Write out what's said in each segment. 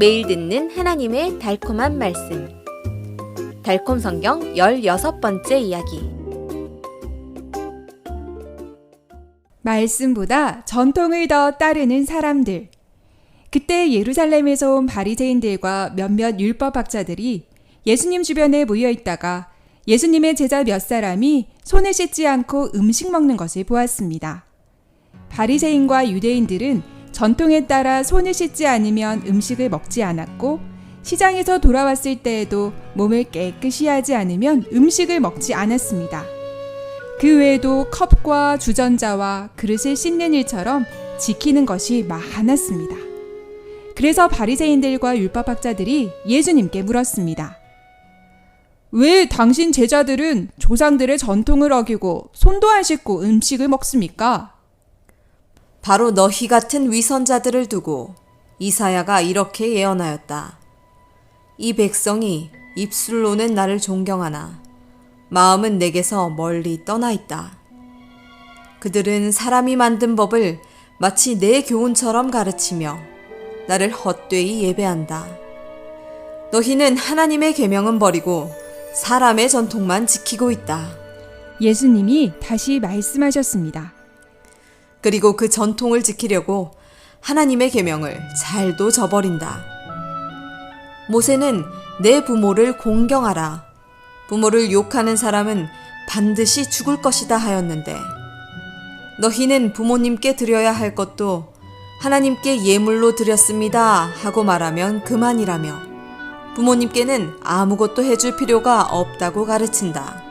매일 듣는 하나님의 달콤한 말씀. 달콤 성경 16번째 이야기. 말씀보다 전통을 더 따르는 사람들. 그때 예루살렘에서 온 바리새인들과 몇몇 율법학자들이 예수님 주변에 모여 있다가 예수님의 제자 몇 사람이 손을 씻지 않고 음식 먹는 것을 보았습니다. 바리새인과 유대인들은 전통에 따라 손을 씻지 않으면 음식을 먹지 않았고, 시장에서 돌아왔을 때에도 몸을 깨끗이 하지 않으면 음식을 먹지 않았습니다. 그 외에도 컵과 주전자와 그릇을 씻는 일처럼 지키는 것이 많았습니다. 그래서 바리새인들과 율법학자들이 예수님께 물었습니다. 왜 당신 제자들은 조상들의 전통을 어기고 손도 안 씻고 음식을 먹습니까? 바로 너희 같은 위선자들을 두고 이사야가 이렇게 예언하였다. 이 백성이 입술로는 나를 존경하나 마음은 내게서 멀리 떠나 있다. 그들은 사람이 만든 법을 마치 내 교훈처럼 가르치며 나를 헛되이 예배한다. 너희는 하나님의 계명은 버리고 사람의 전통만 지키고 있다. 예수님이 다시 말씀하셨습니다. 그리고 그 전통을 지키려고 하나님의 계명을 잘도 저버린다. 모세는 내 부모를 공경하라. 부모를 욕하는 사람은 반드시 죽을 것이다 하였는데, 너희는 부모님께 드려야 할 것도 하나님께 예물로 드렸습니다 하고 말하면 그만이라며 부모님께는 아무것도 해줄 필요가 없다고 가르친다.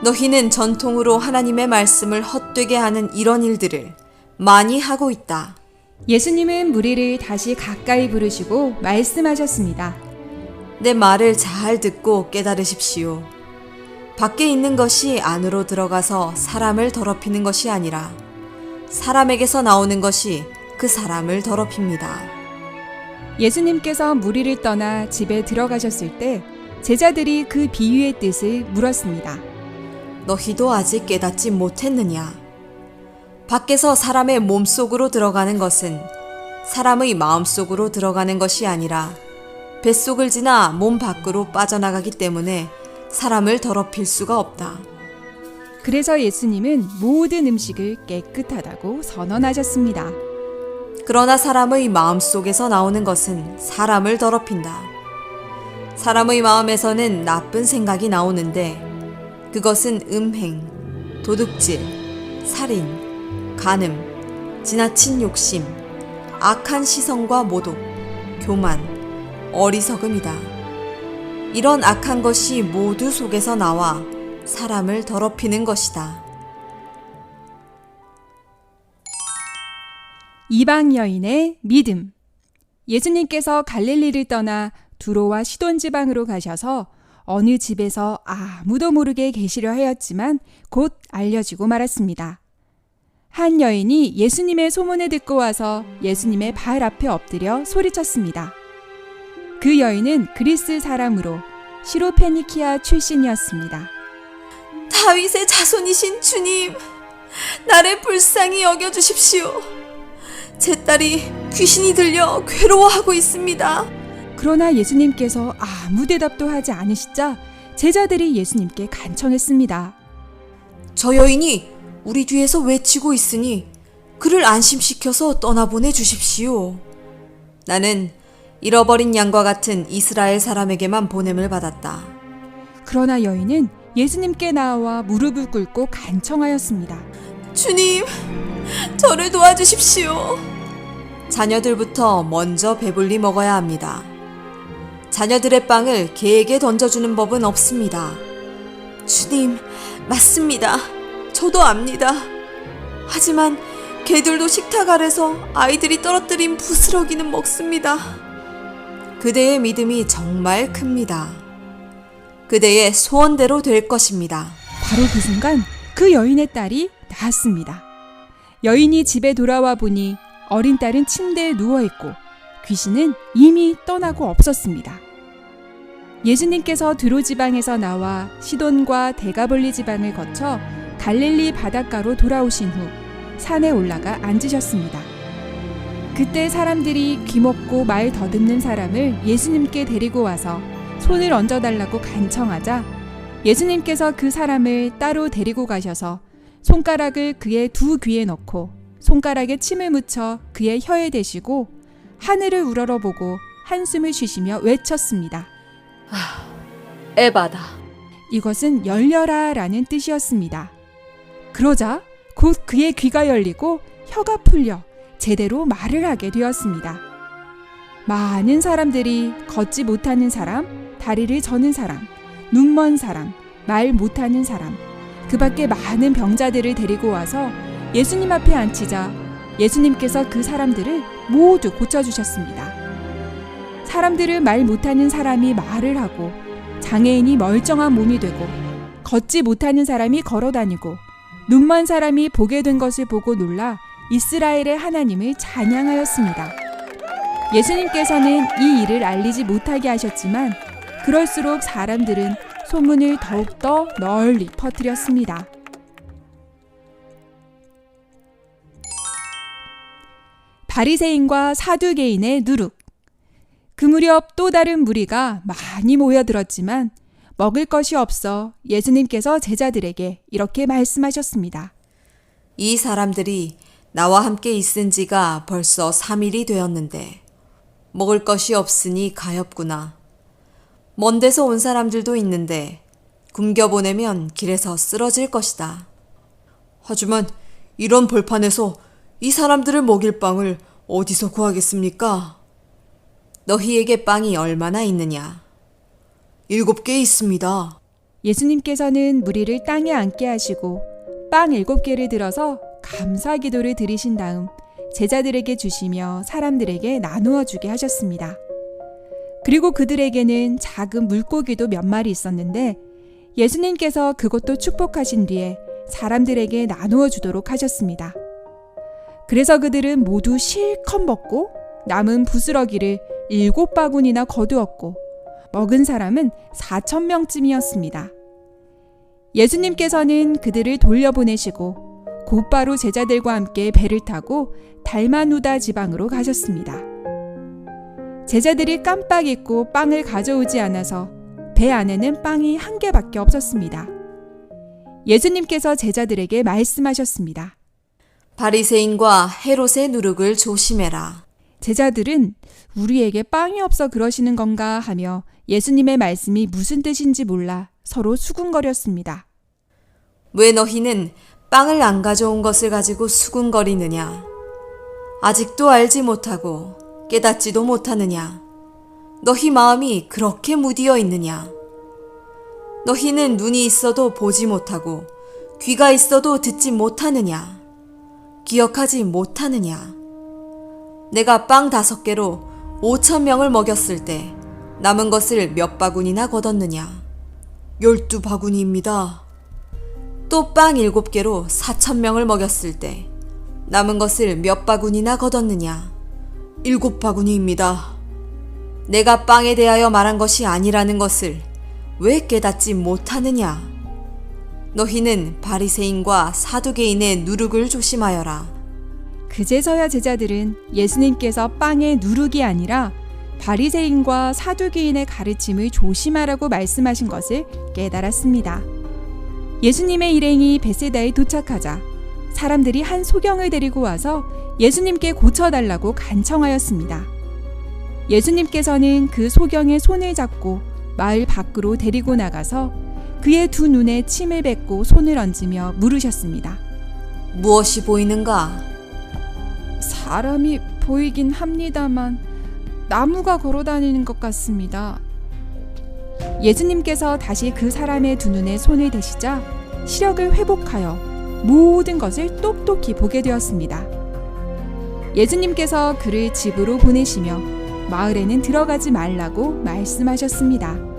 너희는 전통으로 하나님의 말씀을 헛되게 하는 이런 일들을 많이 하고 있다. 예수님은 무리를 다시 가까이 부르시고 말씀하셨습니다. 내 말을 잘 듣고 깨달으십시오. 밖에 있는 것이 안으로 들어가서 사람을 더럽히는 것이 아니라 사람에게서 나오는 것이 그 사람을 더럽힙니다. 예수님께서 무리를 떠나 집에 들어가셨을 때 제자들이 그 비유의 뜻을 물었습니다. 너희도 아직 깨닫지 못했느냐? 밖에서 사람의 몸속으로 들어가는 것은 사람의 마음속으로 들어가는 것이 아니라 뱃속을 지나 몸 밖으로 빠져나가기 때문에 사람을 더럽힐 수가 없다. 그래서 예수님은 모든 음식을 깨끗하다고 선언하셨습니다. 그러나 사람의 마음속에서 나오는 것은 사람을 더럽힌다. 사람의 마음에서는 나쁜 생각이 나오는데 그것은 음행, 도둑질, 살인, 간음, 지나친 욕심, 악한 시선과 모독, 교만, 어리석음이다. 이런 악한 것이 모두 속에서 나와 사람을 더럽히는 것이다. 이방 여인의 믿음. 예수님께서 갈릴리를 떠나 두로와 시돈 지방으로 가셔서 어느 집에서 아무도 모르게 계시려 하였지만 곧 알려지고 말았습니다. 한 여인이 예수님의 소문을 듣고 와서 예수님의 발 앞에 엎드려 소리쳤습니다. 그 여인은 그리스 사람으로 시로페니키아 출신이었습니다. 다윗의 자손이신 주님, 나를 불쌍히 여겨주십시오. 제 딸이 귀신이 들려 괴로워하고 있습니다. 그러나 예수님께서 아무 대답도 하지 않으시자 제자들이 예수님께 간청했습니다. 저 여인이 우리 뒤에서 외치고 있으니 그를 안심시켜서 떠나보내 주십시오. 나는 잃어버린 양과 같은 이스라엘 사람에게만 보냄을 받았다. 그러나 여인은 예수님께 나와 무릎을 꿇고 간청하였습니다. 주님, 저를 도와주십시오. 자녀들부터 먼저 배불리 먹어야 합니다. 자녀들의 빵을 개에게 던져주는 법은 없습니다. 주님, 맞습니다. 저도 압니다. 하지만 개들도 식탁 아래서 아이들이 떨어뜨린 부스러기는 먹습니다. 그대의 믿음이 정말 큽니다. 그대의 소원대로 될 것입니다. 바로 그 순간 그 여인의 딸이 나았습니다. 여인이 집에 돌아와 보니 어린 딸은 침대에 누워있고 귀신은 이미 떠나고 없었습니다. 예수님께서 두로 지방에서 나와 시돈과 데가볼리 지방을 거쳐 갈릴리 바닷가로 돌아오신 후 산에 올라가 앉으셨습니다. 그 그때 사람들이 귀먹고 말 더듬는 사람을 예수님께 데리고 와서 손을 얹어달라고 간청하자 예수님께서 그 사람을 따로 데리고 가셔서 손가락을 그의 두 귀에 넣고 손가락에 침을 묻혀 그의 혀에 대시고 하늘을 우러러보고 한숨을 쉬시며 외쳤습니다. 에바다. 이것은 열려라 라는 뜻이었습니다. 그러자 곧 그의 귀가 열리고 혀가 풀려 제대로 말을 하게 되었습니다. 많은 사람들이 걷지 못하는 사람, 다리를 저는 사람, 눈먼 사람, 말 못하는 사람, 그 밖에 많은 병자들을 데리고 와서 예수님 앞에 앉히자 예수님께서 그 사람들을 모두 고쳐주셨습니다. 사람들은 말 못하는 사람이 말을 하고 장애인이 멀쩡한 몸이 되고 걷지 못하는 사람이 걸어다니고 눈먼 사람이 보게 된 것을 보고 놀라 이스라엘의 하나님을 찬양하였습니다. 예수님께서는 이 일을 알리지 못하게 하셨지만 그럴수록 사람들은 소문을 더욱더 널리 퍼뜨렸습니다. 바리새인과 사두개인의 누룩. 그 무렵 또 다른 무리가 많이 모여들었지만 먹을 것이 없어 예수님께서 제자들에게 이렇게 말씀하셨습니다. 이 사람들이 나와 함께 있은 지가 벌써 3일이 되었는데 먹을 것이 없으니 가엾구나. 먼 데서 온 사람들도 있는데 굶겨보내면 길에서 쓰러질 것이다. 하지만 이런 벌판에서 이 사람들을 먹일 빵을 어디서 구하겠습니까? 너희에게 빵이 얼마나 있느냐? 7개 있습니다. 예수님께서는 무리를 땅에 앉게 하시고 빵 7개를 들어서 감사 기도를 드리신 다음 제자들에게 주시며 사람들에게 나누어 주게 하셨습니다. 그리고 그들에게는 작은 물고기도 몇 마리 있었는데 예수님께서 그것도 축복하신 뒤에 사람들에게 나누어 주도록 하셨습니다. 그래서 그들은 모두 실컷 먹고 남은 부스러기를 7바구니나 거두었고 먹은 사람은 4,000명쯤이었습니다. 예수님께서는 그들을 돌려보내시고 곧바로 제자들과 함께 배를 타고 달마누다 지방으로 가셨습니다. 제자들이 깜빡 잊고 빵을 가져오지 않아서 배 안에는 빵이 1개밖에 없었습니다. 예수님께서 제자들에게 말씀하셨습니다. 바리새인과 헤롯의 누룩을 조심해라. 제자들은 우리에게 빵이 없어 그러시는 건가 하며 예수님의 말씀이 무슨 뜻인지 몰라 서로 수군거렸습니다. 왜 너희는 빵을 안 가져온 것을 가지고 수군거리느냐? 아직도 알지 못하고 깨닫지도 못하느냐? 너희 마음이 그렇게 무디어 있느냐? 너희는 눈이 있어도 보지 못하고 귀가 있어도 듣지 못하느냐? 기억하지 못하느냐? 내가 빵 5개로 5,000명을 먹였을 때 남은 것을 몇 바구니나 거뒀느냐? 12바구니입니다. 또 빵 7개로 4,000명을 먹였을 때 남은 것을 몇 바구니나 거뒀느냐? 7바구니입니다. 내가 빵에 대하여 말한 것이 아니라는 것을 왜 깨닫지 못하느냐? 너희는 바리새인과 사두개인의 누룩을 조심하여라. 그제서야 제자들은 예수님께서 빵의 누룩이 아니라 바리새인과 사두개인의 가르침을 조심하라고 말씀하신 것을 깨달았습니다. 예수님의 일행이 베세다에 도착하자 사람들이 한 소경을 데리고 와서 예수님께 고쳐달라고 간청하였습니다. 예수님께서는 그 소경의 손을 잡고 마을 밖으로 데리고 나가서 그의 두 눈에 침을 뱉고 손을 얹으며 물으셨습니다. 무엇이 보이는가? 사람이 보이긴 합니다만 나무가 걸어다니는 것 같습니다. 예수님께서 다시 그 사람의 두 눈에 손을 대시자 시력을 회복하여 모든 것을 똑똑히 보게 되었습니다. 예수님께서 그를 집으로 보내시며 마을에는 들어가지 말라고 말씀하셨습니다.